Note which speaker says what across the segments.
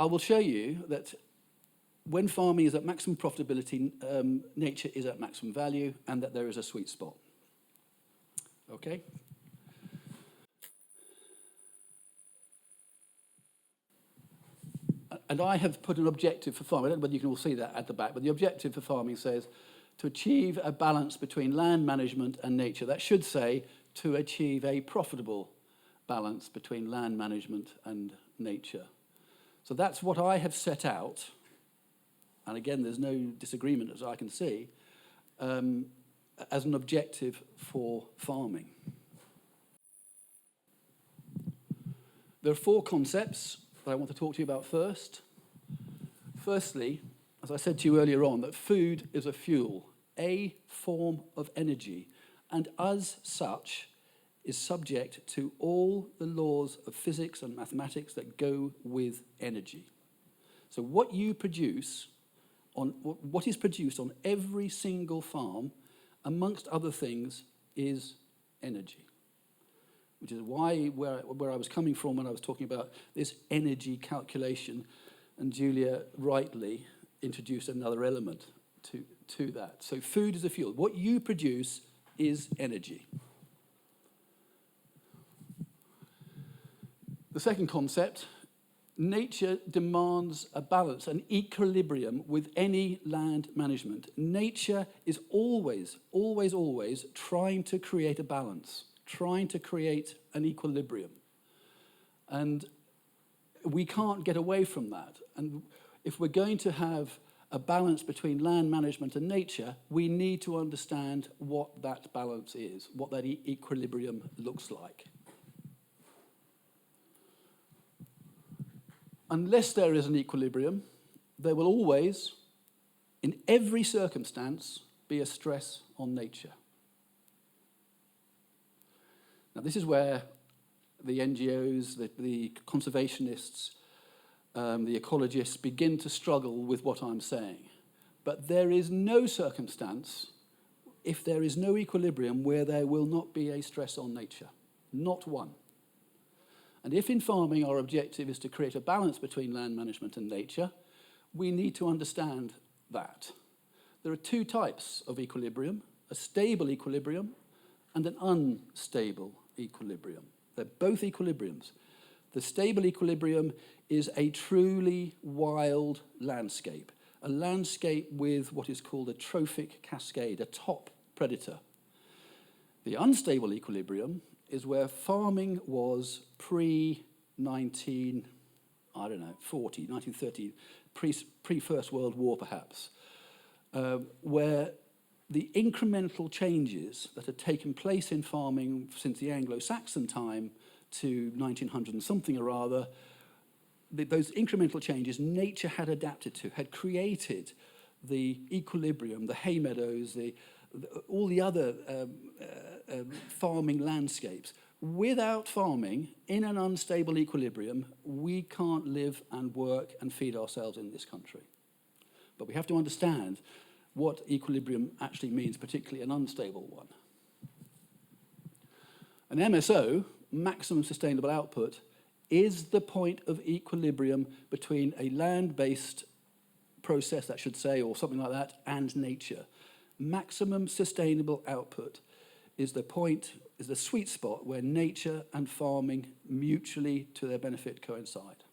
Speaker 1: I will show you that when farming is at maximum profitability, nature is at maximum value, and that there is a sweet spot. Okay? And I have put an objective for farming. I don't know whether you can all see that at the back, but the objective for farming says to achieve a balance between land management and nature. That should say to achieve a profitable balance between land management and nature. So that's what I have set out, and again, there's no disagreement as I can see, as an objective for farming. There are 4 concepts that I want to talk to you about first. Firstly, as I said to you earlier on, that food is a fuel, a form of energy, and as such is subject to all the laws of physics and mathematics that go with energy. So what you produce, what is produced on every single farm, amongst other things, is energy. Which is why where I was coming from when I was talking about this energy calculation, and Julia rightly introduced another element to that. So food is a fuel. What you produce is energy. The second concept, nature demands a balance, an equilibrium with any land management. Nature is always, always, always trying to create a balance, trying to create an equilibrium. And we can't get away from that. And if we're going to have a balance between land management and nature, we need to understand what that balance is, what that equilibrium looks like. Unless there is an equilibrium, there will always, in every circumstance, be a stress on nature. Now, this is where the NGOs, the conservationists, the ecologists begin to struggle with what I'm saying. But there is no circumstance, if there is no equilibrium, where there will not be a stress on nature. Not one. And if in farming our objective is to create a balance between land management and nature, we need to understand that. There are 2 types of equilibrium, a stable equilibrium and an unstable equilibrium. They're both equilibriums. The stable equilibrium is a truly wild landscape, a landscape with what is called a trophic cascade, a top predator. The unstable equilibrium is where farming was pre-1940, 1930, pre-First World War perhaps, where the incremental changes that had taken place in farming since the Anglo-Saxon time to 1900 and something or other, those incremental changes nature had adapted to, had created the equilibrium, the hay meadows, all the other farming landscapes. Without farming, in an unstable equilibrium, we can't live and work and feed ourselves in this country. But we have to understand what equilibrium actually means, particularly an unstable one. An MSO, maximum sustainable output, is the point of equilibrium between a land-based process, that should say, or something like that, and nature. Maximum sustainable output is the point, is the sweet spot where nature and farming mutually to their benefit coincide.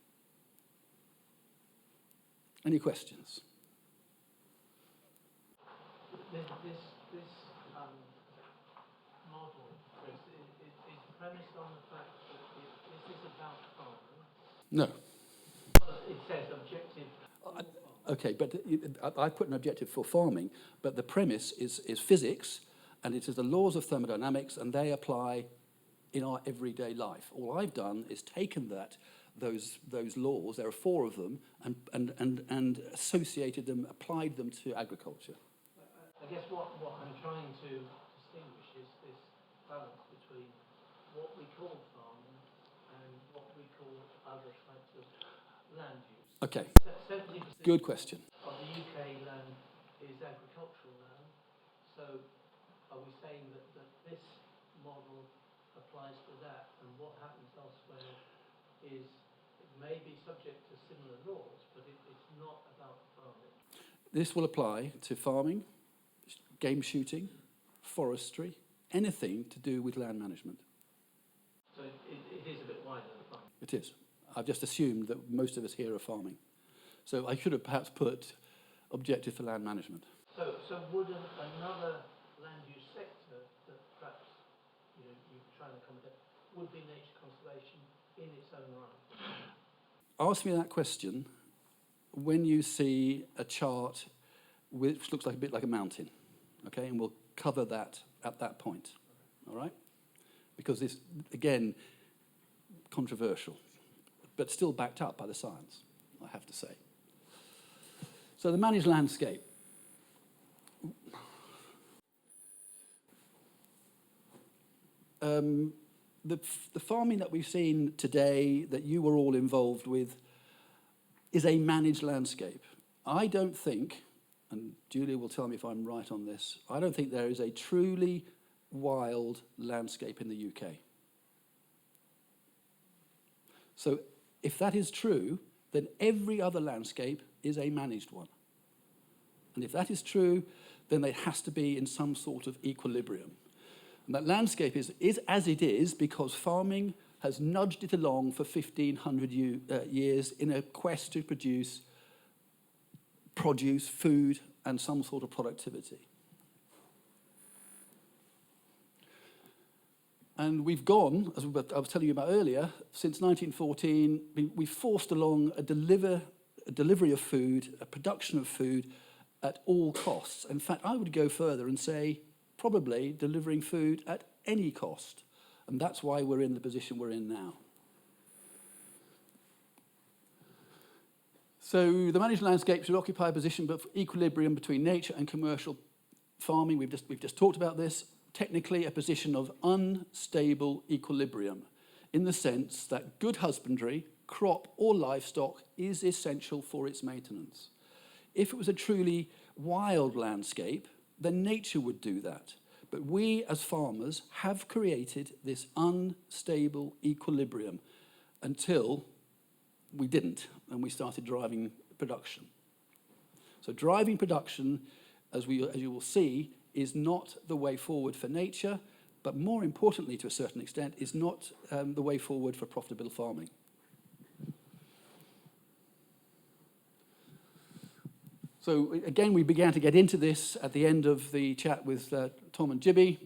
Speaker 1: Any questions?
Speaker 2: This model, Chris, is premised on the fact that this is about farming.
Speaker 1: No.
Speaker 2: It says objective.
Speaker 1: Okay, but I put an objective for farming, but the premise is physics, and it is the laws of thermodynamics, and they apply in our everyday life. All I've done is taken those laws, there are 4 of them, and associated them, applied them to agriculture.
Speaker 2: I guess what I'm trying to distinguish is this balance between what we call farming and what we call other types of land use.
Speaker 1: Okay,
Speaker 2: 70%
Speaker 1: good question.
Speaker 2: of the UK land is agricultural land, so are we saying that this model applies to that, and what happens elsewhere is may be subject to similar laws, but it's not about farming.
Speaker 1: This will apply to farming, game shooting, forestry, anything to do with land management.
Speaker 2: So it is a bit wider than farming.
Speaker 1: It is. I've just assumed that most of us here are farming. So I should have perhaps put objective for land management.
Speaker 2: So would another land use sector that perhaps you try and accommodate would be nature conservation in its own right?
Speaker 1: Ask me that question when you see a chart which looks like a bit like a mountain, okay? And we'll cover that at that point, all right? Because this, again, controversial, but still backed up by the science, I have to say. So the managed landscape. The farming that we've seen today, that you were all involved with, is a managed landscape. I don't think, and Julia will tell me if I'm right on this, I don't think there is a truly wild landscape in the UK. So if that is true, then every other landscape is a managed one. And if that is true, then it has to be in some sort of equilibrium. And that landscape is as it is because farming has nudged it along for 1,500 years in a quest to produce food, and some sort of productivity. And we've gone, as I was telling you about earlier, since 1914, we've forced along a delivery of food, a production of food at all costs. In fact, I would go further and say probably delivering food at any cost. And that's why we're in the position we're in now. So the managed landscape should occupy a position of equilibrium between nature and commercial farming. We've just talked about this. Technically, a position of unstable equilibrium in the sense that good husbandry, crop or livestock, is essential for its maintenance. If it was a truly wild landscape, then nature would do that. But we as farmers have created this unstable equilibrium until we didn't, and we started driving production. So driving production, as you will see, is not the way forward for nature, but more importantly, to a certain extent, is not the way forward for profitable farming. So again, we began to get into this at the end of the chat with Tom and Jibby.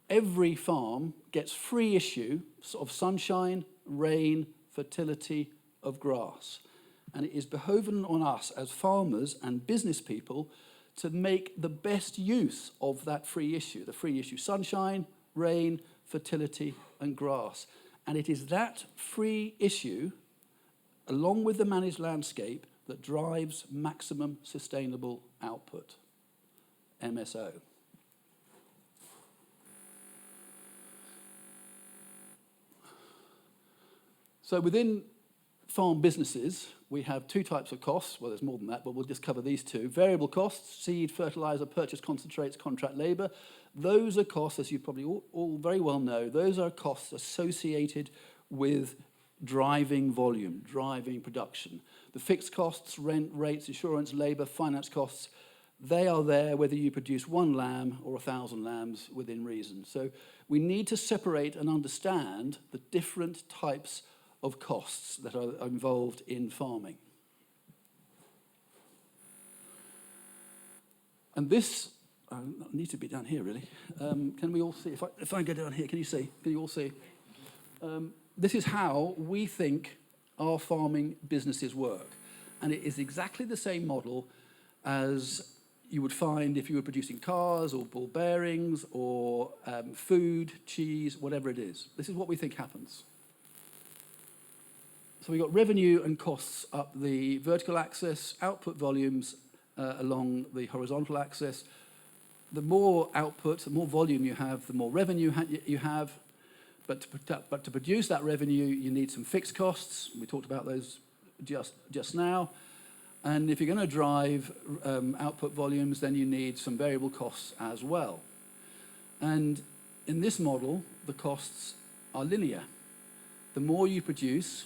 Speaker 1: Every farm gets free issue of sunshine, rain, fertility of grass. And it is behoven on us as farmers and business people to make the best use of that free issue, the free issue sunshine, rain, fertility, and grass. And it is that free issue, along with the managed landscape, that drives maximum sustainable output, MSO. So within farm businesses, we have two types of costs. Well, there's more than that, but we'll just cover these two. Variable costs, seed, fertilizer, purchase concentrates, contract labor. Those are costs, as you probably all very well know, those are costs associated with driving volume, driving production. The fixed costs, rent, rates, insurance, labor, finance costs, they are there whether you produce 1 lamb or 1,000 lambs within reason. So we need to separate and understand the different types of costs that are involved in farming. And this needs to be down here, really. Can we all see? If I go down here, can you see? Can you all see? This is how we think our farming businesses work. And it is exactly the same model as you would find if you were producing cars or ball bearings or food, cheese, whatever it is. This is what we think happens. So we've got revenue and costs up the vertical axis, output volumes along the horizontal axis. The more output, the more volume you have, the more revenue you have. But to produce that revenue, you need some fixed costs. We talked about those just now. And if you're going to drive output volumes, then you need some variable costs as well. And in this model, the costs are linear. The more you produce,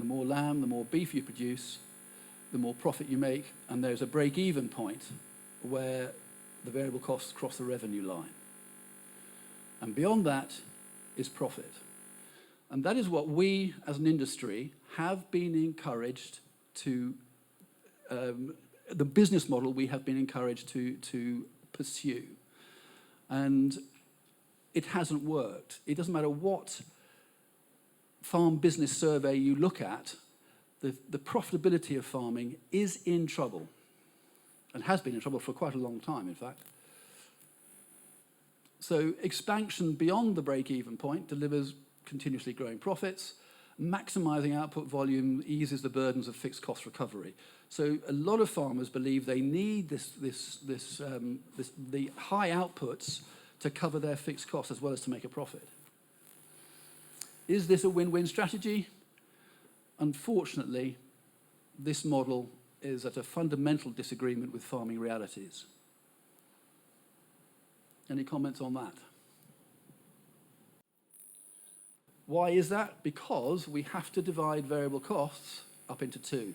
Speaker 1: The more lamb, the more beef you produce, the more profit you make, and there's a break-even point where the variable costs cross the revenue line. And beyond that is profit. And that is what we, as an industry, have been encouraged to, the business model we have been encouraged to pursue. And it hasn't worked. It doesn't matter what farm business survey you look at, the profitability of farming is in trouble, and has been in trouble for quite a long time, in fact. So expansion beyond the break-even point delivers continuously growing profits. Maximizing output volume eases the burdens of fixed cost recovery. So a lot of farmers believe they need the high outputs to cover their fixed costs as well as to make a profit. Is this a win-win strategy? Unfortunately, this model is at a fundamental disagreement with farming realities. Any comments on that? Why is that? Because we have to divide variable costs up into two.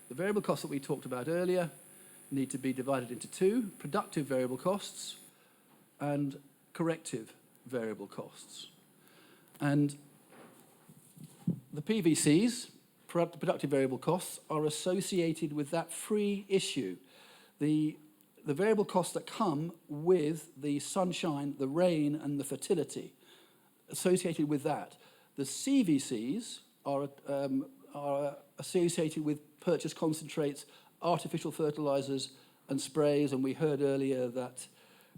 Speaker 1: The variable costs that we talked about earlier need to be divided into two: productive variable costs and corrective variable costs. And the PVCs, productive variable costs, are associated with that free issue. The variable costs that come with the sunshine, the rain, and the fertility, associated with that. The CVCs are associated with purchase concentrates, artificial fertilizers, and sprays, and we heard earlier that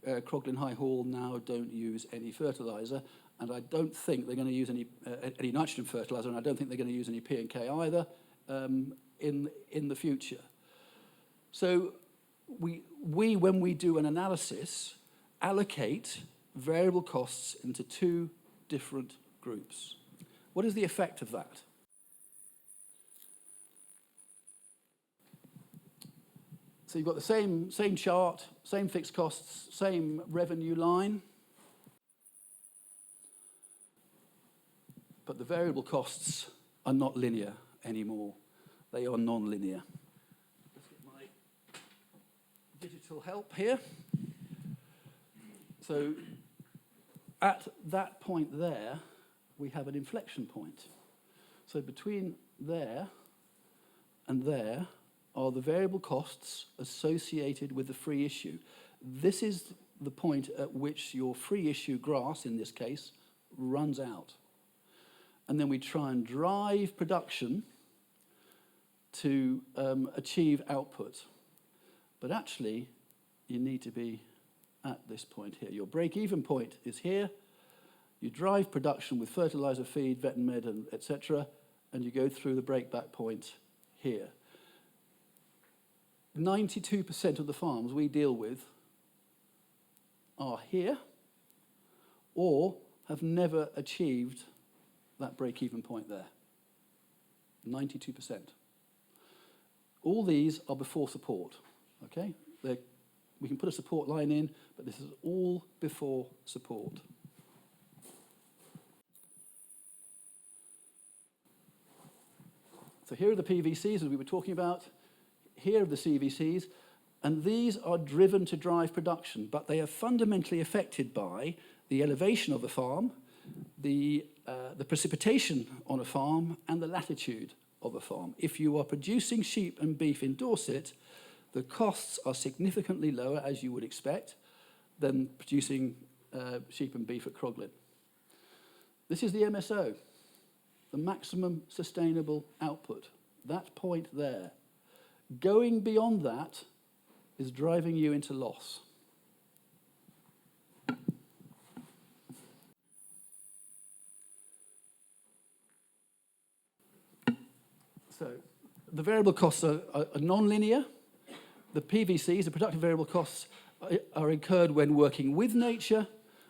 Speaker 1: Croglin High Hall now don't use any fertilizer, and I don't think they're going to use any nitrogen fertilizer, and I don't think they're going to use any P&K either in the future. So we, when we do an analysis, allocate variable costs into two different groups. What is the effect of that? So you've got the same chart, same fixed costs, same revenue line, but the variable costs are not linear anymore. They are non-linear. Let's get my digital help here. So at that point there, we have an inflection point. So between there and there are the variable costs associated with the free issue. This is the point at which your free issue grass, in this case, runs out. And then we try and drive production to achieve output. But actually, you need to be at this point here. Your break-even point is here. You drive production with fertilizer, feed, vet and med, and etc., and you go through the break-back point here. 92% of the farms we deal with are here or have never achieved that break-even point there. 92%. All these are before support, okay? We can put a support line in, but this is all before support. So here are the PVCs, as we were talking about. Here are the CVCs, and these are driven to drive production, but they are fundamentally affected by the elevation of the farm, the precipitation on a farm, and the latitude of a farm. If you are producing sheep and beef in Dorset, the costs are significantly lower, as you would expect, than producing sheep and beef at Croglin. This is the MSO, the maximum sustainable output, that point there. Going beyond that is driving you into loss. So the variable costs are non-linear. The PVCs, the productive variable costs, are incurred when working with nature,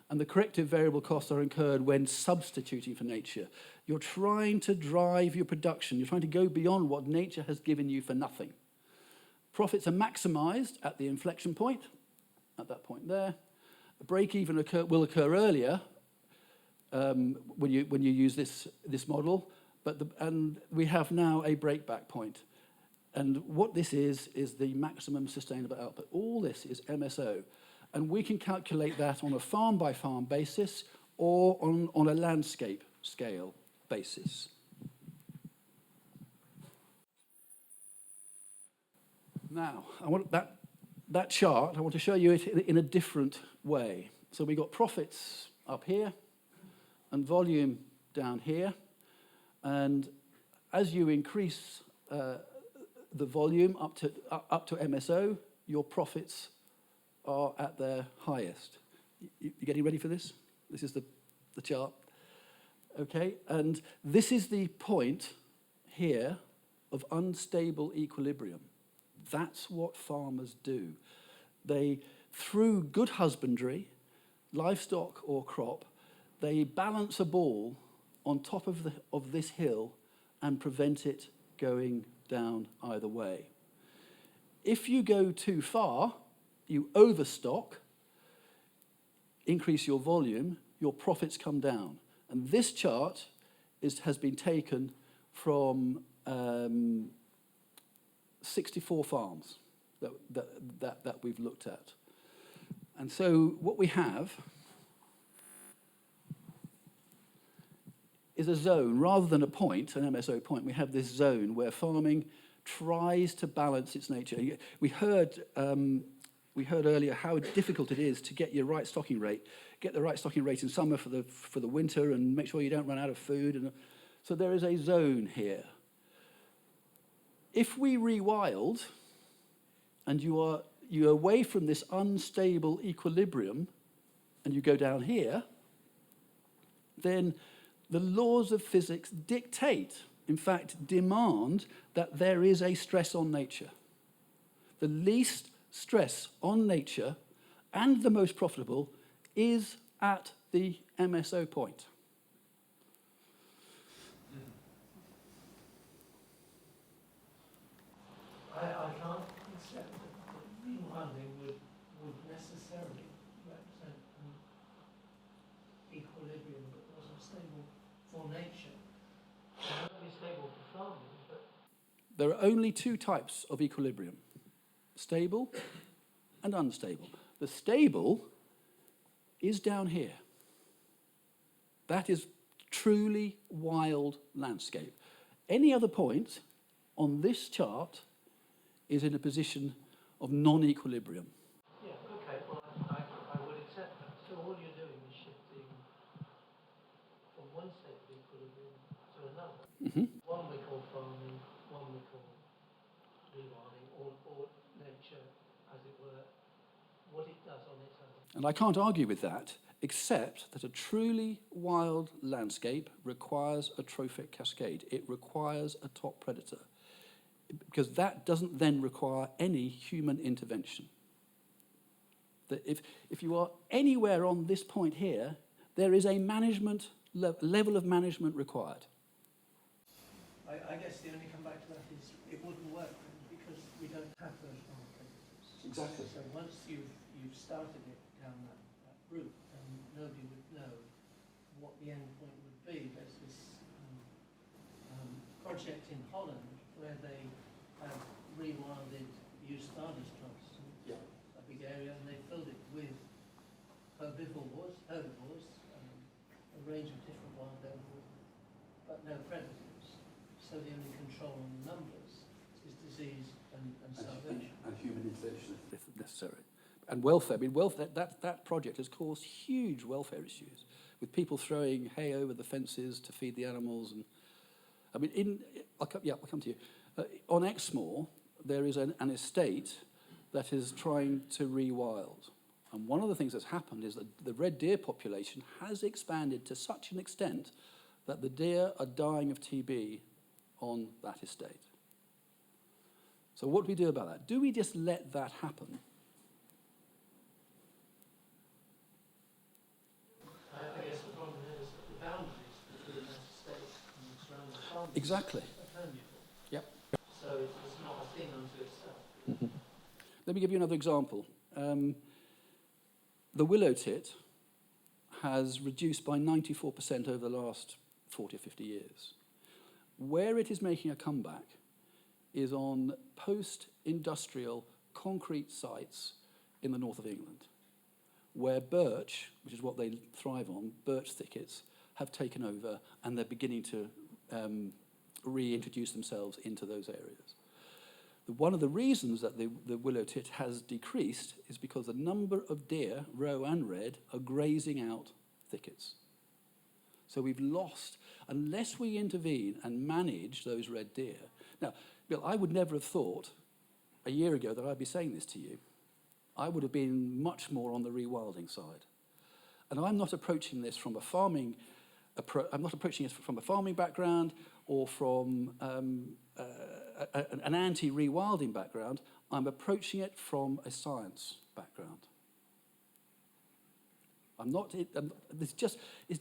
Speaker 1: and the corrective variable costs are incurred when substituting for nature. You're trying to drive your production. You're trying to go beyond what nature has given you for nothing. Profits are maximized at the inflection point, at that point there. A break-even will occur earlier when you use this model, and we have now a breakback point. And what this is the maximum sustainable output. All this is MSO. And we can calculate that on a farm-by-farm basis or on a landscape scale basis. Now, I want that chart, I want to show you it in a different way. So we got profits up here and volume down here. And as you increase the volume up to MSO, your profits are at their highest. You getting ready for this? This is the chart. Okay, and this is the point here of unstable equilibrium. That's what farmers do. They, through good husbandry, livestock or crop, they balance a ball on top of this hill and prevent it going down either way. If you go too far, you overstock, increase your volume, your profits come down. And this chart has been taken from 64 farms that we've looked at. And so what we have is a zone, rather than a point, an MSO point, we have this zone where farming tries to balance its nature. We heard earlier how difficult it is to get your right stocking rate, get the right stocking rate in summer for the winter, and make sure you don't run out of food. And so there is a zone here. If we rewild, and you're away from this unstable equilibrium, and you go down here, then the laws of physics dictate, in fact, demand that there is a stress on nature. The least stress on nature and the most profitable is at the MSO point.
Speaker 2: I can't accept that rewilding would necessarily represent an equilibrium that wasn't stable for nature. It might be stable for farming, but
Speaker 1: There are only two types of equilibrium: stable and unstable. The stable is down here. That is truly wild landscape. Any other point on this chart is in a position of non-equilibrium.
Speaker 2: yeah, okay, well, I would accept that. So all you're doing is shifting from one state of equilibrium to another.
Speaker 1: Mm-hmm.
Speaker 2: One we call farming, one we call rewilding, or nature, as it were, what it does on its own.
Speaker 1: And I can't argue with that, except that a truly wild landscape requires a trophic cascade. It requires a top predator, because that doesn't then require any human intervention. That if you are anywhere on this point here, there is a management level of management required.
Speaker 2: I guess the only comeback to that is it wouldn't work because we don't have those markers.
Speaker 1: Exactly.
Speaker 2: So once you've started it down that route, then nobody would know what the end point would be. There's this project in Holland where they have rewilded Eustanis troughs, a big area, and they filled it with herbivores, a range of different wild animals, but no predators. So the only control on the numbers is disease and starvation.
Speaker 1: And human intervention if necessary. And welfare. I mean, welfare. That project has caused huge welfare issues, with people throwing hay over the fences to feed the animals. And I mean, I'll come to you. On Exmoor, there is an estate that is trying to rewild. And one of the things that's happened is that the red deer population has expanded to such an extent that the deer are dying of TB on that estate. So what do we do about that? Do we just let that happen?
Speaker 2: I guess the problem is that the boundaries between that estate and the surrounding farms
Speaker 1: Exactly.
Speaker 2: are permeable.
Speaker 1: Yep.
Speaker 2: So it's not a thing unto itself.
Speaker 1: Let me give you another example. The willow tit has reduced by 94% over the last 40 or 50 years. Where it is making a comeback is on post-industrial concrete sites in the north of England, where birch, which is what they thrive on, birch thickets, have taken over and they're beginning to reintroduce themselves into those areas. One of the reasons that the willow tit has decreased is because the number of deer, roe and red, are grazing out thickets. So we've lost, unless we intervene and manage those red deer. Now, Bill, I would never have thought a year ago that I'd be saying this to you. I would have been much more on the rewilding side. And I'm not approaching this from a farming I'm not approaching it from a farming background or from an anti-rewilding background. I'm approaching it from a science background. It's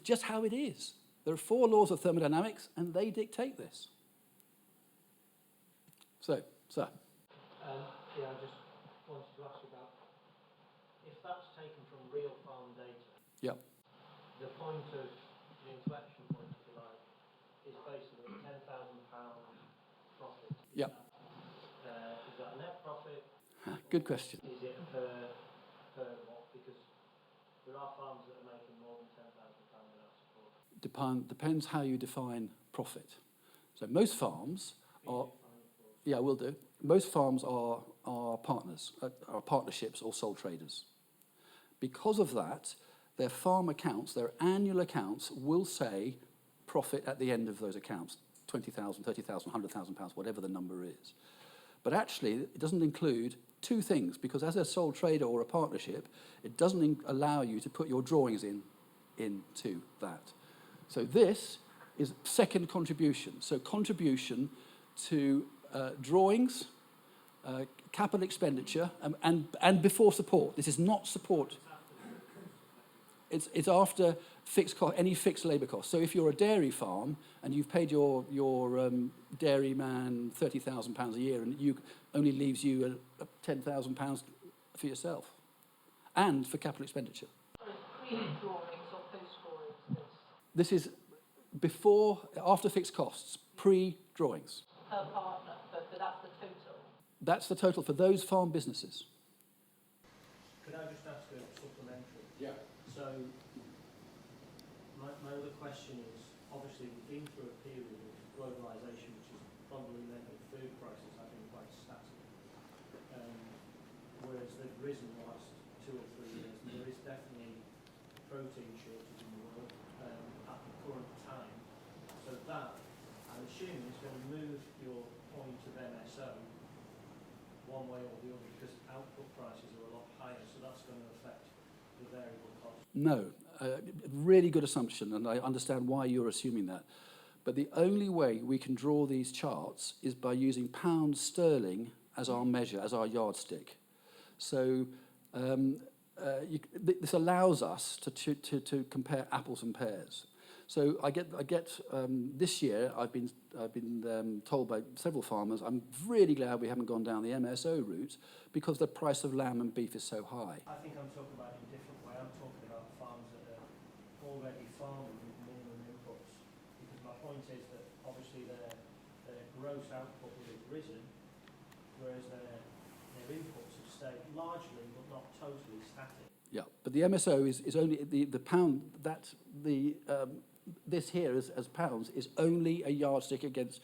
Speaker 1: just how it is. There are 4 laws of thermodynamics, and they dictate this. So, sir.
Speaker 2: Yeah, I just wanted to ask you about, if that's taken from real farm data,
Speaker 1: Yep.
Speaker 2: the point of, the inflection point, if you like, is basically £10,000 profit.
Speaker 1: Yep.
Speaker 2: Is that a net profit?
Speaker 1: Good question.
Speaker 2: Is it per what? Because there are farms that are making more than £10,000 without support.
Speaker 1: Depends how you define profit. So most farms are... Yeah, will do. Most farms are partners, are partnerships or sole traders. Because of that, their farm accounts, their annual accounts, will say profit at the end of those accounts, 20,000, 30,000, 100,000 pounds, whatever the number is. But actually, it doesn't include 2 things, because as a sole trader or a partnership, it doesn't allow you to put your drawings into that. So this is second contribution. So contribution to drawings, capital expenditure, and before support. This is not support. It's after any fixed labour costs. So if you're a dairy farm and you've paid your dairyman £30,000 a year, and you only leaves you £10,000 for yourself, and for capital expenditure.
Speaker 3: Pre-drawings or post-drawings?
Speaker 1: This is after fixed costs, pre-drawings.
Speaker 3: Per partner, but that's the total.
Speaker 1: That's the total for those farm businesses.
Speaker 2: Could I just ask a supplementary?
Speaker 1: Yeah.
Speaker 2: So, my other question is, obviously we've been through a period of globalisation which has probably meant that food prices have been quite static, whereas they've risen the last 2 or 3 years, and there is definitely a protein shortage in the world at the current time. So that, I'm assuming, is going to move your point of MSO one way or the other, because output prices are a lot higher, so that's going to affect the variable cost.
Speaker 1: No, really good assumption, and I understand why you're assuming that. But the only way we can draw these charts is by using pound sterling as our measure, as our yardstick. So this allows us to compare apples and pears. So I get this year I've been told by several farmers, I'm really glad we haven't gone down the MSO route because the price of lamb and beef is so high.
Speaker 2: I think I'm talking about it in a different way. I'm talking about farms that are already farming with minimum inputs. Because my point is that obviously their gross output will have risen, whereas their inputs have stayed largely but not totally static.
Speaker 1: Yeah, but the MSO is only the pound that this here as pounds is only a yardstick against.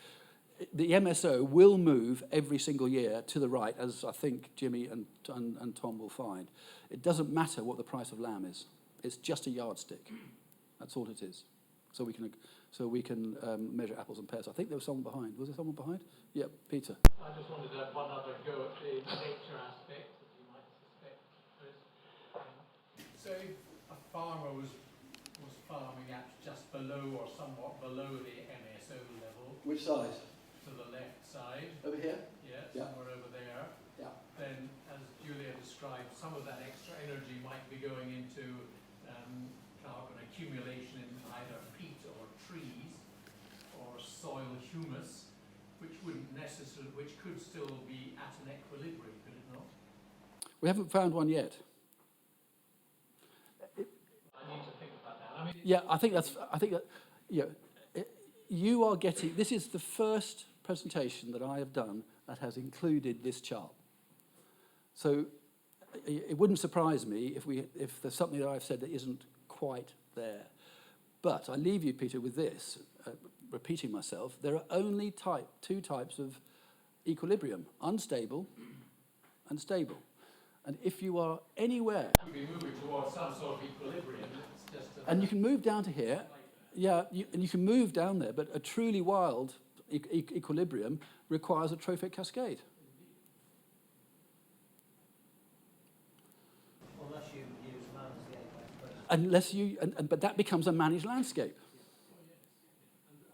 Speaker 1: The MSO will move every single year to the right, as I think Jimmy and Tom will find. It doesn't matter what the price of lamb is. It's just a yardstick. That's all it is. So we can measure apples and pears. I think there was someone behind. Was there someone behind? Yeah, Peter.
Speaker 4: I just wanted to have one other go at the nature aspect, as you might suspect, Chris. So if a farmer was farming at just below or somewhat below the MSO level,
Speaker 1: Which side?
Speaker 4: to the left side,
Speaker 1: Over here?
Speaker 4: yeah,
Speaker 1: Yeah.
Speaker 4: somewhere over there,
Speaker 1: Yeah.
Speaker 4: then, as Julia described, some of that extra energy might be going into carbon accumulation in either peat or trees or soil humus, which could still be at an equilibrium, could it not?
Speaker 1: We haven't found one yet.
Speaker 4: I need to think about that. I mean,
Speaker 1: Yeah, I think that you are getting, this is the first presentation that I have done that has included this chart. So it wouldn't surprise me if there's something that I've said that isn't quite there. But I leave you, Peter, with this, repeating myself, there are only two types of equilibrium, unstable and stable. And if you are anywhere,
Speaker 4: You'd be moving towards some sort of equilibrium. It's just
Speaker 1: and you can move down to here, yeah, and you can move down there, but a truly wild equilibrium requires a trophic cascade.
Speaker 2: Unless you use landscape, I suppose.
Speaker 1: Unless you, but that becomes a managed landscape.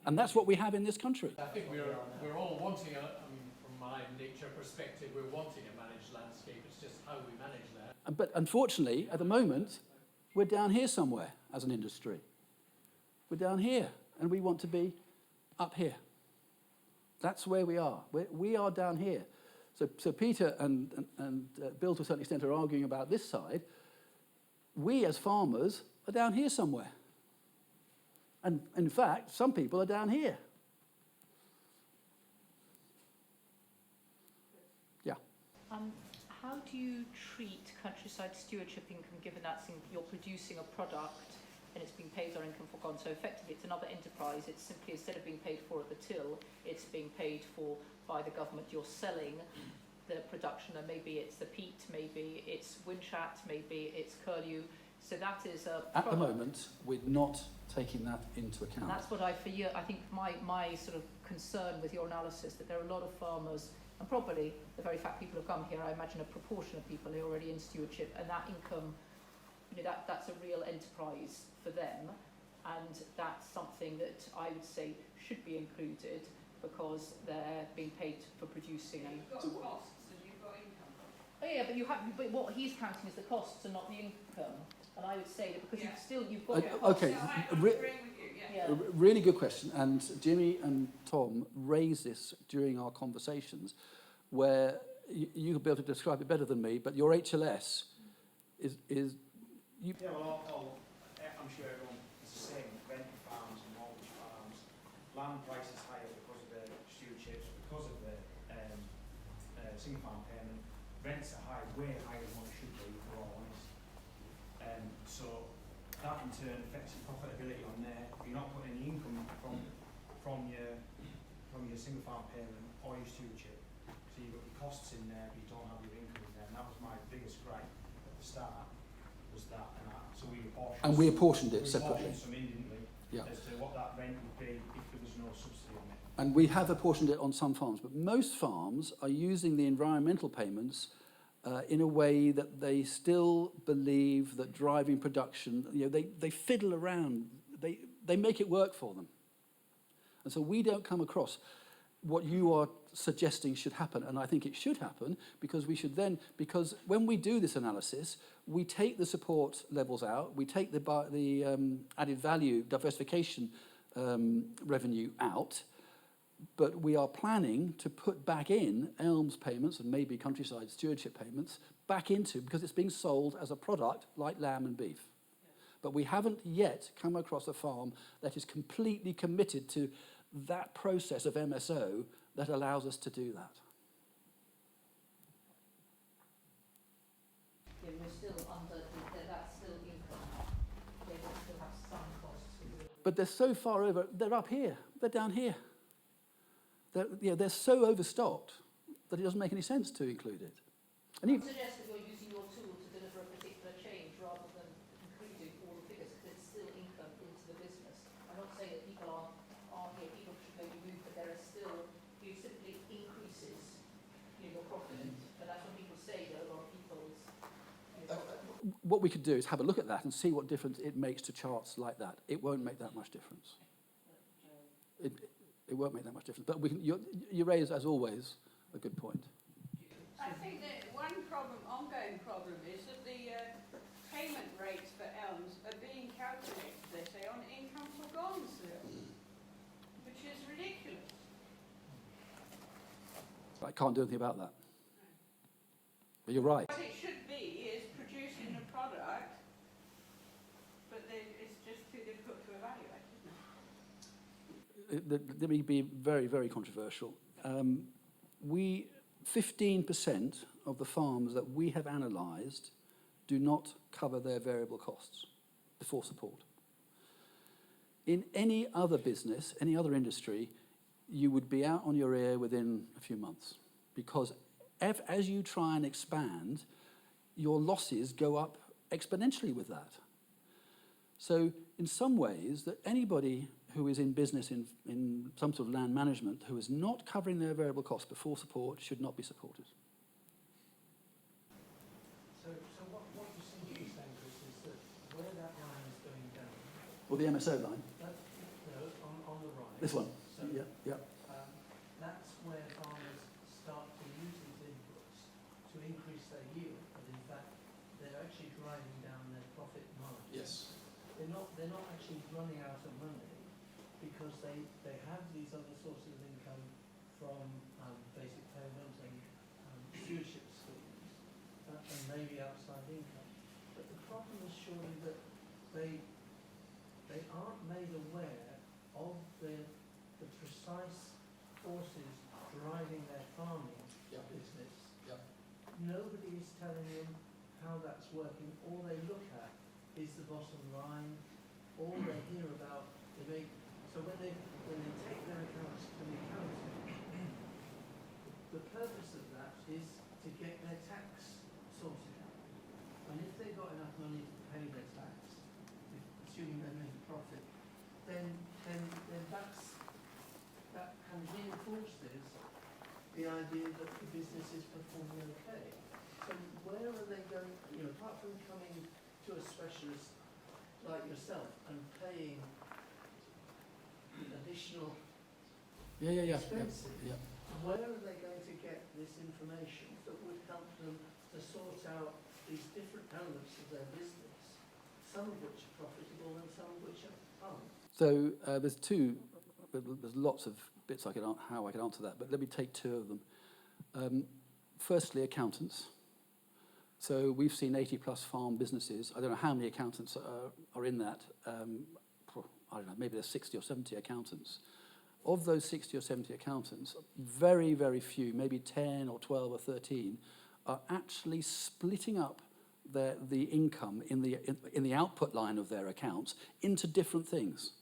Speaker 1: And that's what we have in this country.
Speaker 4: I think we're all wanting from my nature perspective, we're wanting a managed landscape. It's just how we manage that.
Speaker 1: But unfortunately, at the moment, we're down here somewhere as an industry. We're down here, and we want to be up here. That's where we are. We are down here. So Peter and Bill, to a certain extent, are arguing about this side. We, as farmers, are down here somewhere. And in fact, some people are down here. Yeah.
Speaker 3: How do you treat countryside stewardship income, given that you're producing a product and it's being paid on income forgone? So effectively, it's another enterprise. It's simply, instead of being paid for at the till, it's being paid for by the government. You're selling the production, and maybe it's the peat, maybe it's Winchat, maybe it's curlew. So that is a product.
Speaker 1: At the moment, we're not taking that into account.
Speaker 3: And that's what I think my sort of concern with your analysis, that there are a lot of farmers, and probably the very fact people have come here, I imagine a proportion of people who are already in stewardship, and that income, that's a real enterprise for them, and that's something that I would say should be included, because they're being paid for producing.
Speaker 5: You've got costs and you've got income.
Speaker 3: Oh yeah, but what he's counting is the costs and not the income. And I would say that because you've got
Speaker 1: Okay.
Speaker 5: So I'm agreeing with you, yeah.
Speaker 3: Yeah.
Speaker 1: Really good question. And Jimmy and Tom raised this during our conversations, where you'll be able to describe it better than me, but your HLS is you.
Speaker 6: Yeah, well, I'm sure everyone is the same. Rent farms and mortgage farms, land prices higher because of the stewardships, because of the single farm payment. Rents are high, way higher than what it should be, if we're all honest. So that in turn affects your profitability on there. If you're not putting any income from your single farm payment or your stewardship, so you've got your costs in there, but you don't have your income in there. And that was my biggest gripe at the start. Was that, so we apportioned
Speaker 1: it separately.
Speaker 6: Some independently,
Speaker 1: Yeah.
Speaker 6: as to what that rent would be if there was no subsidy on it.
Speaker 1: And we have apportioned it on some farms, but most farms are using the environmental payments in a way that they still believe that driving production, they fiddle around, they make it work for them. And so we don't come across what you are suggesting should happen, and I think it should happen, because because when we do this analysis, we take the support levels out, we take the added value diversification revenue out, but we are planning to put back in ELMS payments and maybe countryside stewardship payments back into, because it's being sold as a product like lamb and beef. But we haven't yet come across a farm that is completely committed to that process of MSO that allows us to do that.
Speaker 3: Yeah, we're still under, that's still income. They will still have some costs.
Speaker 1: But they're so far over, they're up here, they're down here. They're so overstocked that it doesn't make any sense to include it. And
Speaker 3: I suggest that you're using your tool to deliver a particular change rather than including all the figures, because it's still income into the business. I'm not saying that people aren't here, people should maybe move, but there is still, you simply increases your profit. But that's what people say, that a lot of people's...
Speaker 1: what we could do is have a look at that and see what difference it makes to charts like that. It won't make that much difference. It won't make that much difference. But you raise, as always, a good point.
Speaker 5: I think that one ongoing problem is that the payment rates for ELMS are being calculated, they say, on income forgone still, which is ridiculous.
Speaker 1: I can't do anything about that. But you're right.
Speaker 5: What it should be is producing a product, but it's just too difficult to evaluate, isn't it?
Speaker 1: let me be very, very controversial. 15% of the farms that we have analysed do not cover their variable costs before support. In any other business, any other industry, you would be out on your ear within a few months, because as you try and expand, your losses go up exponentially with that. So in some ways, that anybody who is in business in some sort of land management who is not covering their variable costs before support should not be supported.
Speaker 2: So what you seem to be saying, Chris, is that where that line is going down,
Speaker 1: Or the MSO line,
Speaker 2: on the right.
Speaker 1: this one.
Speaker 2: So,
Speaker 1: Yeah.
Speaker 2: that's where farmers start to use these inputs to increase their yield, but in fact, they're actually driving down their profit margin.
Speaker 1: Yes.
Speaker 2: They're not actually running out of money because they have these other sources of income from basic payment and stewardship schemes and maybe outside income. But the problem is surely that they aren't made aware of the precise forces driving their farming business.
Speaker 1: Yep.
Speaker 2: Nobody is telling them how that's working. All they look at is the bottom line. All they hear about, so when they take their accounts to the accountant, the purpose of that is to get their tax sorted out. And if they've got enough money to pay their tax, assuming they make a profit, then that kind of reinforces the idea that the business is performing okay. So where are they going, apart from coming to a specialist like yourself and paying additional expenses, where are they going to get this information that would help them to sort out these different elements of their business, some of which are profitable and some of which aren't?
Speaker 1: So there's lots of bits how I can answer that, but let me take two of them. Firstly, accountants. So we've seen 80+ farm businesses. I don't know how many accountants are in that. I don't know, maybe there's 60 or 70 accountants. Of those 60 or 70 accountants, very, very few, maybe 10 or 12 or 13, are actually splitting up the income in the output line of their accounts into different things.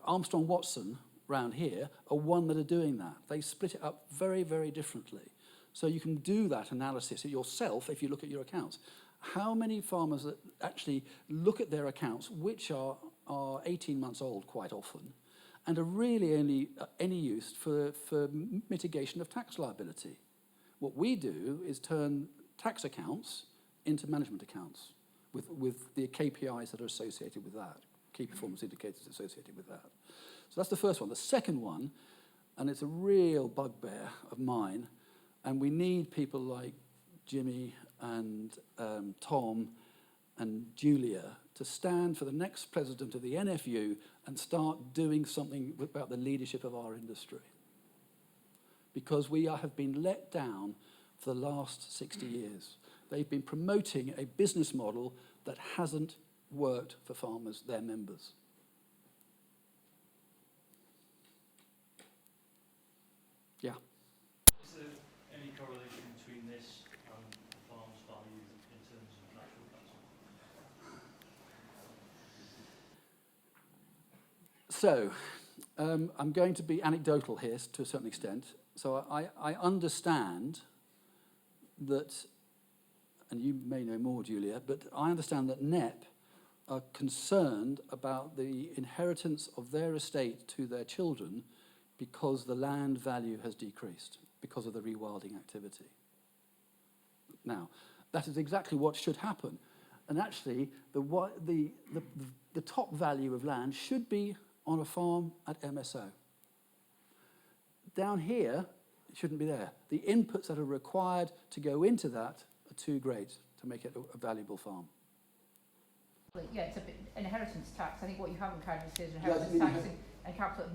Speaker 1: Armstrong Watson round here are one that are doing that. They split it up very, very differently. So you can do that analysis yourself if you look at your accounts. How many farmers that actually look at their accounts, which are 18 months old quite often, and are really only any use for mitigation of tax liability? What we do is turn tax accounts into management accounts with the KPIs that are associated with that, key performance indicators associated with that. So that's the first one. The second one, and it's a real bugbear of mine, and we need people like Jimmy and Tom and Julia to stand for the next president of the NFU and start doing something about the leadership of our industry. Because we have been let down for the last 60 years. They've been promoting a business model that hasn't worked for farmers, their members. Yeah.
Speaker 7: Is there any correlation between this and the farm's value in terms of natural capital?
Speaker 1: So, I'm going to be anecdotal here to a certain extent. So I understand that, and you may know more, Julia, but I understand that NEP are concerned about the inheritance of their estate to their children because the land value has decreased because of the rewilding activity. Now, that is exactly what should happen. And actually, the top value of land should be on a farm at MSO. Down here, it shouldn't be there. The inputs that are required to go into that are too great to make it a valuable farm.
Speaker 3: Yeah, it's a bit inheritance tax. I think what you have encountered is inheritance tax and capital.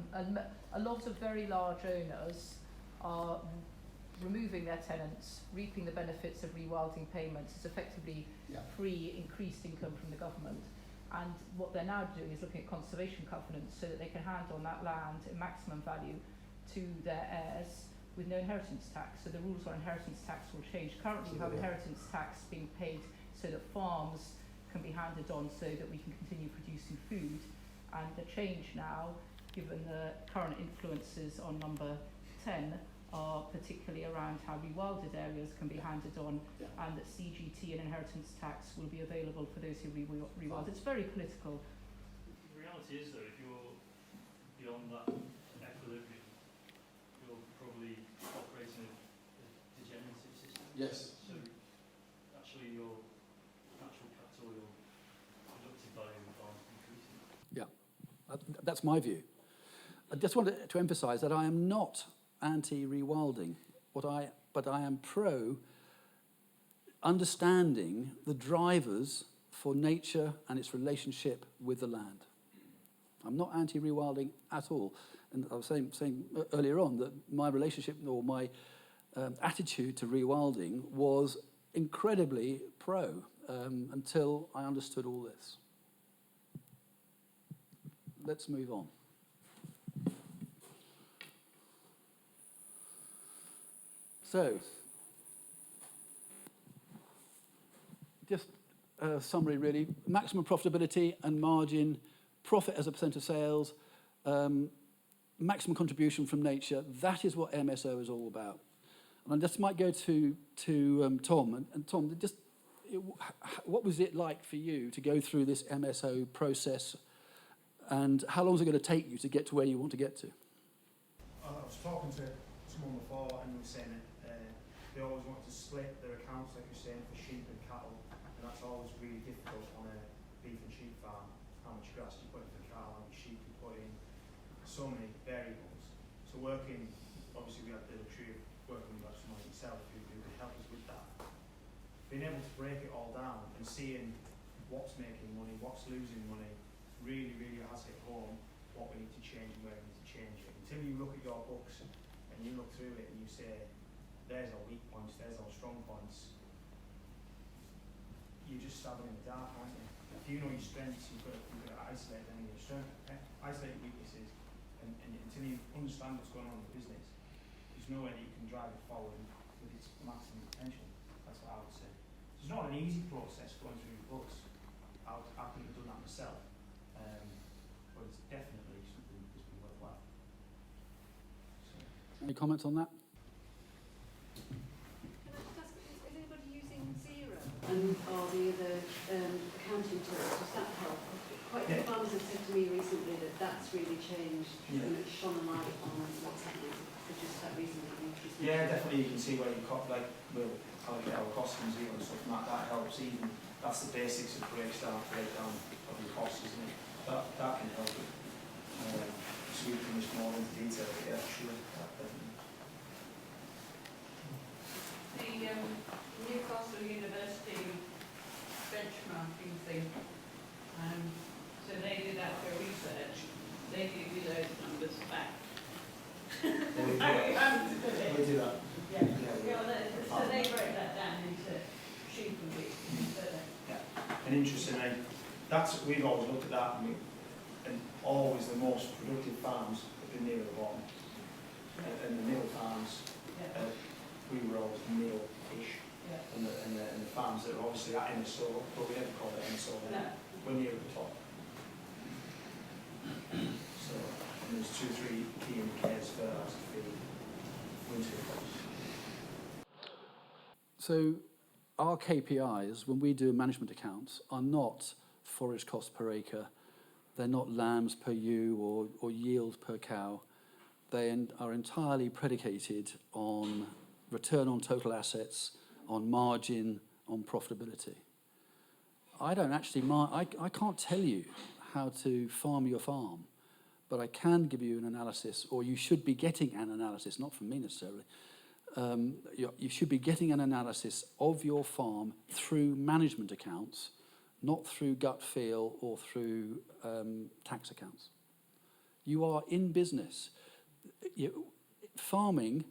Speaker 3: A lot of very large owners are removing their tenants, reaping the benefits of rewilding payments. It's effectively free increased income from the government. And what they're now doing is looking at conservation covenants so that they can hand on that land at maximum value to their heirs with no inheritance tax. So the rules on inheritance tax will change. Currently we have inheritance tax being paid so that farms can be handed on so that we can continue producing food. And the change now, given the current influences on number 10, are particularly around how rewilded areas can be handed on, and that CGT and inheritance tax will be available for those who rewild. It's very political.
Speaker 7: The reality is, though, if you're beyond that equilibrium, you're probably operating a degenerative system.
Speaker 1: Yes.
Speaker 7: So actually your natural capital, your productive value of the farm is increasing.
Speaker 1: That's my view. I just want to emphasise that I am not anti-rewilding, but I am pro understanding the drivers for nature and its relationship with the land. I'm not anti-rewilding at all. And I was saying earlier on that my relationship or my attitude to rewilding was incredibly pro until I understood all this. Let's move on. So, just a summary really. Maximum profitability and margin, profit as a percent of sales, maximum contribution from nature. That is what MSO is all about. And I just might go to Tom. And Tom, what was it like for you to go through this MSO process? And how long is it going to take you to get to where you want to get to?
Speaker 6: I was talking to someone before and they were saying that they always want to split their accounts, like you're saying, for sheep and cattle, and that's always really difficult on a beef and sheep farm. How much grass you put in for cattle, how much sheep you put in, so many variables. So obviously we have the luxury of working with someone like yourself who can help us with that. Being able to break it all down and seeing what's making money, what's losing money, really, really has hit home what we need to change and where we need to change it. Until you look at your books and you look through it and you say, there's our weak points, there's our strong points, you're just stabbing in the dark, aren't you? If you know your strengths, you've got to isolate them, your strength, isolate your weaknesses, and until you understand what's going on in the business, there's no way that you can drive it forward with its maximum potential. That's what I would say. It's not an easy process going through your books. I couldn't have done that myself. But it's definitely something that's been worthwhile.
Speaker 1: Any comments on that?
Speaker 8: Can I just ask, is anybody using Xero? And are the other accounting tools? Does that help? Quite a few farmers have said to me recently that that's really changed and it's shone a light on what's happening for just that reason that you just
Speaker 6: Yeah, definitely you can see where you've got, like, we'll allocate our costs from Xero and stuff, and that helps even. That's the basics of breakdown of your costs, isn't it? That can help it. So we can just more into detail, but yeah, sure, that definitely.
Speaker 5: The Newcastle University benchmarking thing, so they did that for research. They give you those numbers back.
Speaker 6: We do that.
Speaker 5: Yeah. So they break that down into sheep and wheat.
Speaker 6: And interestingly, we've always looked at that, and always the most productive farms have been near the bottom. And the middle farms, we were always middle-ish. And the farms that are obviously at MSO, but we never call it MSO, we're near the top. So, and there's 2-3 key indicators for us to feed winter crops.
Speaker 1: So our KPIs, when we do management accounts, are not forage cost per acre. They're not lambs per ewe or yield per cow. They are entirely predicated on return on total assets, on margin, on profitability. I don't actually, I can't tell you how to farm your farm, but I can give you an analysis, or you should be getting an analysis, not from me necessarily. You should be getting an analysis of your farm through management accounts, not through gut feel or through tax accounts. You are in business. Farming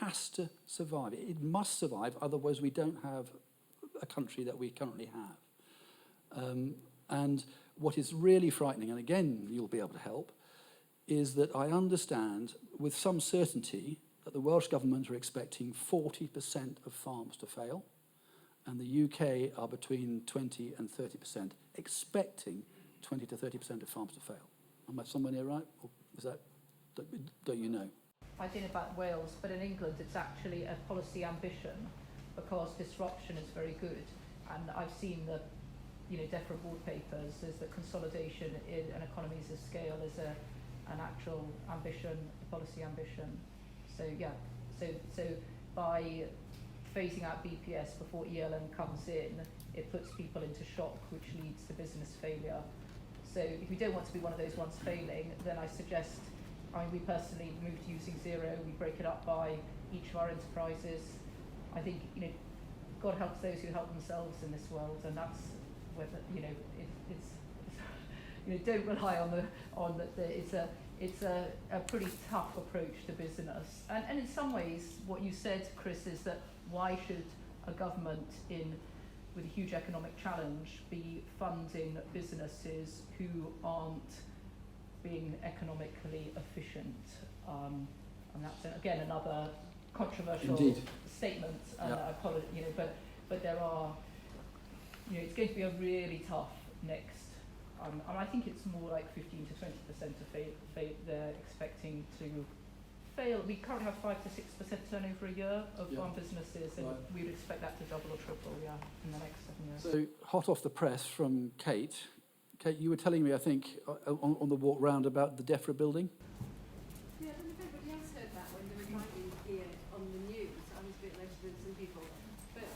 Speaker 1: has to survive. It must survive, otherwise we don't have a country that we currently have. And what is really frightening, and again, you'll be able to help, is that I understand with some certainty that the Welsh Government are expecting 40% of farms to fail, and the UK are between 20 and 30%, expecting 20 to 30% of farms to fail. Am I somewhere near right? Or is that, don't you know?
Speaker 3: I don't know about Wales, but in England it's actually a policy ambition because disruption is very good. And I've seen the, DEFRA board papers, is that consolidation in an economies of scale is an actual ambition, a policy ambition. So yeah, so by phasing out BPS before ELM comes in, it puts people into shock, which leads to business failure. So if we don't want to be one of those ones failing, then I suggest, we personally moved to using zero. We break it up by each of our enterprises. I think, God helps those who help themselves in this world, and that's whether, don't rely on it's a pretty tough approach to business. And in some ways, what you said, Chris, is that why should a government with a huge economic challenge be funding businesses who aren't being economically efficient? And that's, again, another controversial
Speaker 1: Indeed.
Speaker 3: statement.
Speaker 1: Yeah.
Speaker 3: I apologize, but there are, it's going to be a really tough next. And I think it's more like 15 to 20% of they're expecting to fail. We currently have 5 to 6% turnover a year of farm businesses, and
Speaker 1: Right.
Speaker 3: we would expect that to double or triple, in the next 7 years.
Speaker 1: So, hot off the press from Kate. Kate, you were telling me, I think, on the walk round about the DEFRA building.
Speaker 8: Yeah, I don't know if anybody else heard that when they were driving here on the news. I was a bit later than some people. But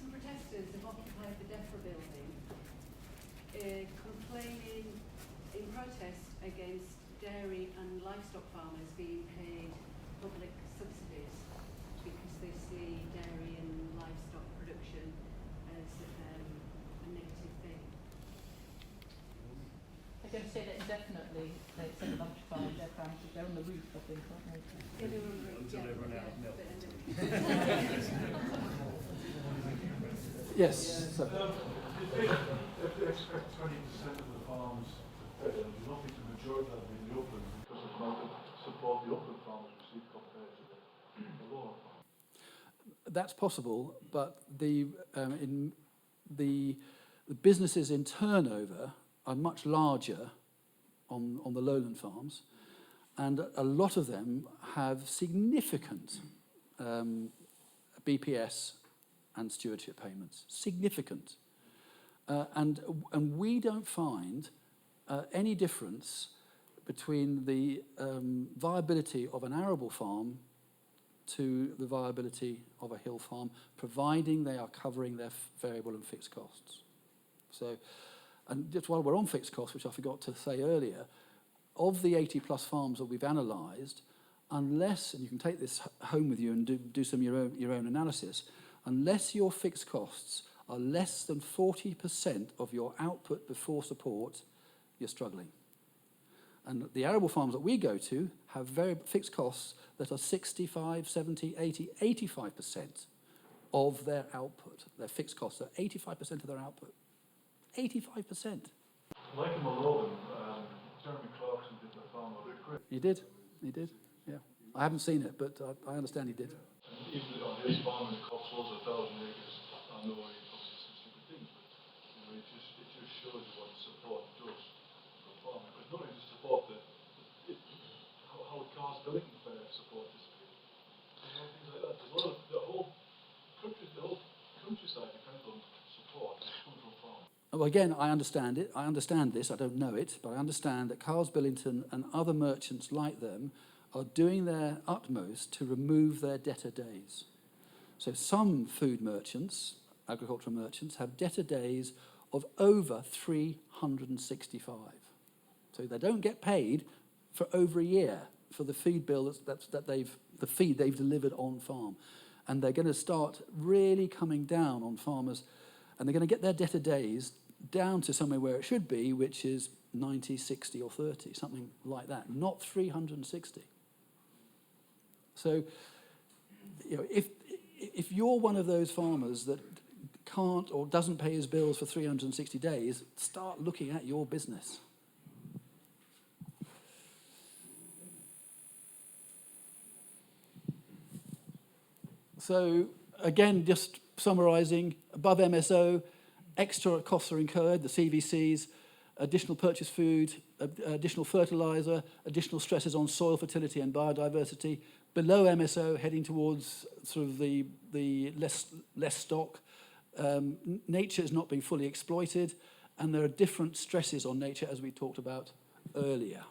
Speaker 8: some protesters have occupied the DEFRA building, complaining in protest against dairy and livestock farmers being paid public subsidies because they see dairy and livestock production as a negative thing.
Speaker 3: They're going to say that indefinitely. They said at lunchtime, they're on the roof, I think, aren't they?
Speaker 8: Yeah, they were right,
Speaker 7: Until they run out of milk.
Speaker 1: Yes. So,
Speaker 9: If they expect 20% of the farms to fail, you're not going to majority of them in the upland because of the amount of support the upland farmers receive compared to the lower farmers.
Speaker 1: that's possible, but the businesses in turnover are much larger on the lowland farms, and a lot of them have significant BPS and stewardship payments. Significant. And we don't find any difference between the viability of an arable farm to the viability of a hill farm, providing they are covering their variable and fixed costs. So, and just while we're on fixed costs, which I forgot to say earlier, of the 80 plus farms that we've analysed, unless, and you can take this home with you and do some your own analysis, unless your fixed costs are less than 40% of your output before support, you're struggling. And the arable farms that we go to have very fixed costs that are 65, 70, 80, 85% of their output. Their fixed costs are 85% of their output. 85%.
Speaker 9: Like in Malone, Jeremy Clarkson did the farm of it.
Speaker 1: He did, yeah. I haven't seen it, but I understand he did.
Speaker 9: And even on his farm, it costs loads of 1,000 acres. I know he obviously some stupid things, but it just shows you what support does for farming. Because not only just support how cars building fair support disappears. Things like that. There's a lot of the whole countryside depends on support coming from farming.
Speaker 1: Well, again, I understand it. I understand this. I don't know it, but I understand that Carls Billington and other merchants like them are doing their utmost to remove their debtor days. So some food merchants, agricultural merchants, have debtor days of over 365. So they don't get paid for over a year for the feed bill the feed they've delivered on farm. And they're going to start really coming down on farmers, and they're going to get their debtor days down to somewhere where it should be, which is 90, 60 or 30, something like that, not 360. So, if you're one of those farmers that can't or doesn't pay his bills for 360 days, start looking at your business. So again, just summarising, above MSO, extra costs are incurred, the CVCs, additional purchase food, additional fertiliser, additional stresses on soil fertility and biodiversity. Below MSO, heading towards sort of the less stock. Nature is not being fully exploited, and there are different stresses on nature, as we talked about earlier.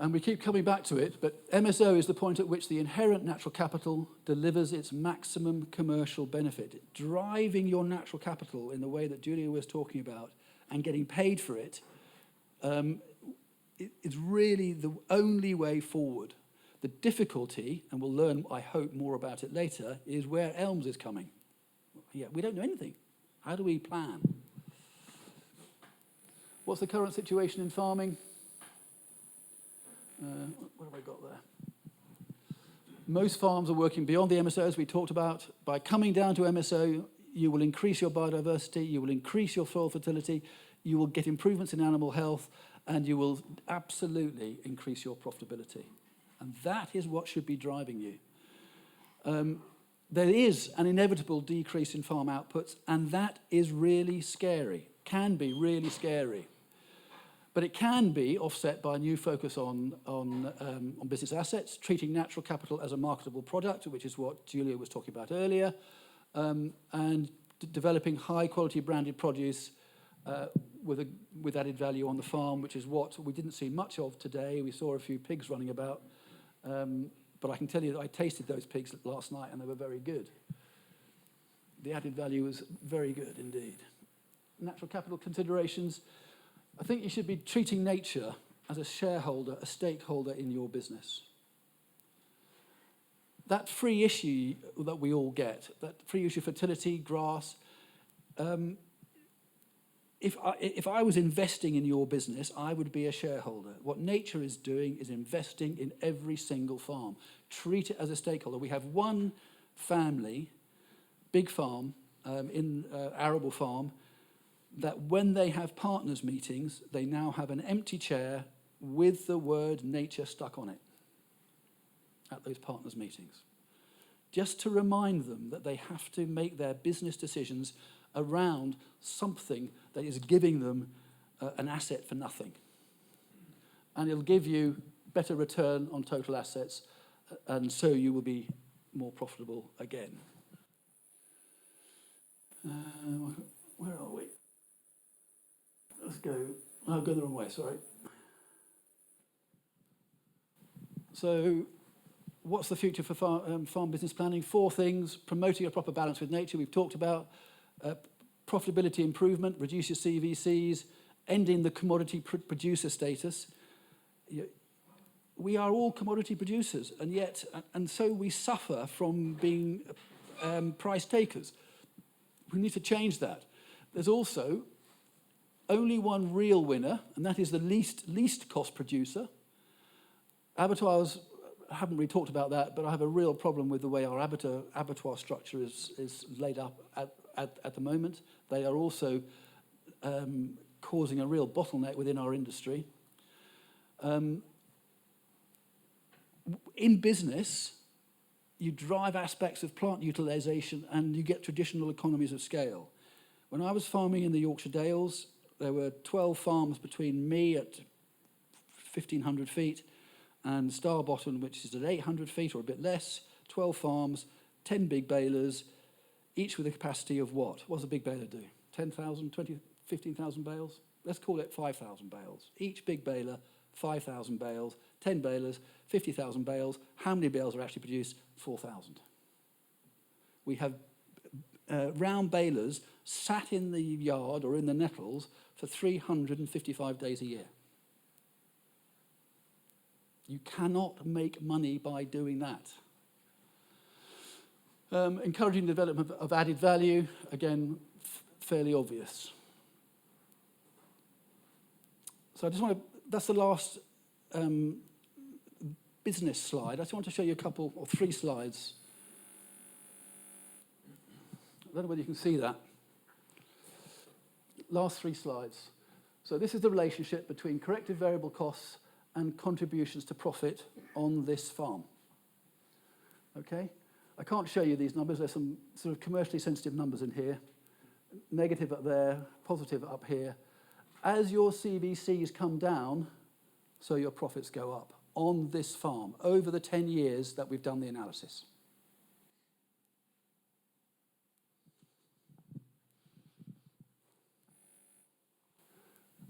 Speaker 1: And we keep coming back to it, but MSO is the point at which the inherent natural capital delivers its maximum commercial benefit. Driving your natural capital in the way that Julia was talking about and getting paid for it is really the only way forward. The difficulty, and we'll learn, I hope, more about it later, is where Elms is coming. Yeah, we don't know anything. How do we plan? What's the current situation in farming? What have I got there? Most farms are working beyond the MSO, as we talked about. By coming down to MSO, you will increase your biodiversity, you will increase your soil fertility, you will get improvements in animal health, and you will absolutely increase your profitability. And that is what should be driving you. There is an inevitable decrease in farm outputs, and that is really scary, can be really scary. But it can be offset by a new focus on business assets, treating natural capital as a marketable product, which is what Julia was talking about earlier, and developing high-quality branded produce with added value on the farm, which is what we didn't see much of today. We saw a few pigs running about, but I can tell you that I tasted those pigs last night, and they were very good. The added value was very good indeed. Natural capital considerations. I think you should be treating nature as a shareholder, a stakeholder in your business. That free issue that we all get, that free issue fertility, grass, if I was investing in your business, I would be a shareholder. What nature is doing is investing in every single farm. Treat it as a stakeholder. We have one family, big farm, arable farm, that when they have partners meetings, they now have an empty chair with the word nature stuck on it at those partners meetings. Just to remind them that they have to make their business decisions around something that is giving them an asset for nothing. And it'll give you better return on total assets, and so you will be more profitable again. Where are we? Let's go. I'll go the wrong way, sorry. So, what's the future for farm business planning? 4 things. Promoting a proper balance with nature, we've talked about. Profitability improvement, reduce your CVCs, ending the commodity producer status. We are all commodity producers, and so we suffer from being price takers. We need to change that. There's also only one real winner, and that is the least cost producer. Abattoirs, I haven't really talked about that, but I have a real problem with the way our abattoir structure is laid up at the moment. They are also causing a real bottleneck within our industry. In business, you drive aspects of plant utilisation and you get traditional economies of scale. When I was farming in the Yorkshire Dales, there were 12 farms between me at 1,500 feet and Starbottom, which is at 800 feet or a bit less. 12 farms, 10 big balers, each with a capacity of what? What does a big baler do? 10,000, 20, 15,000 bales? Let's call it 5,000 bales. Each big baler, 5,000 bales, 10 balers, 50,000 bales. How many bales are actually produced? 4,000. We have round balers sat in the yard or in the nettles for 355 days a year. You cannot make money by doing that. Encouraging the development of added value, again, fairly obvious. So I just want to, that's the last business slide. I just want to show you a couple or 3 slides I don't know whether you can see that. Last 3 slides. So this is the relationship between corrective variable costs and contributions to profit on this farm. Okay? I can't show you these numbers. There's some sort of commercially sensitive numbers in here. Negative up there, positive up here. As your CVCs come down, so your profits go up on this farm over the 10 years that we've done the analysis.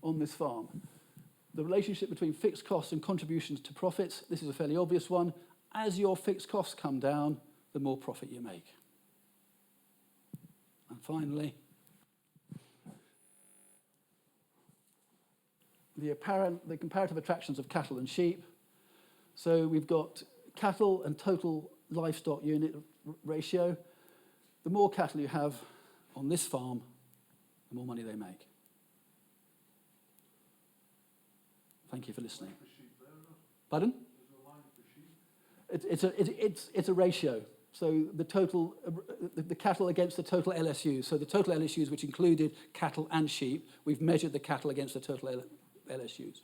Speaker 1: On this farm. The relationship between fixed costs and contributions to profits, this is a fairly obvious one. As your fixed costs come down, the more profit you make. And finally, the comparative attractions of cattle and sheep. So we've got cattle and total livestock unit ratio. The more cattle you have on this farm, the more money they make. Thank you for listening. Pardon? It's a ratio. So the total, the cattle against the total LSUs. So the total LSUs, which included cattle and sheep, we've measured the cattle against the total LSUs.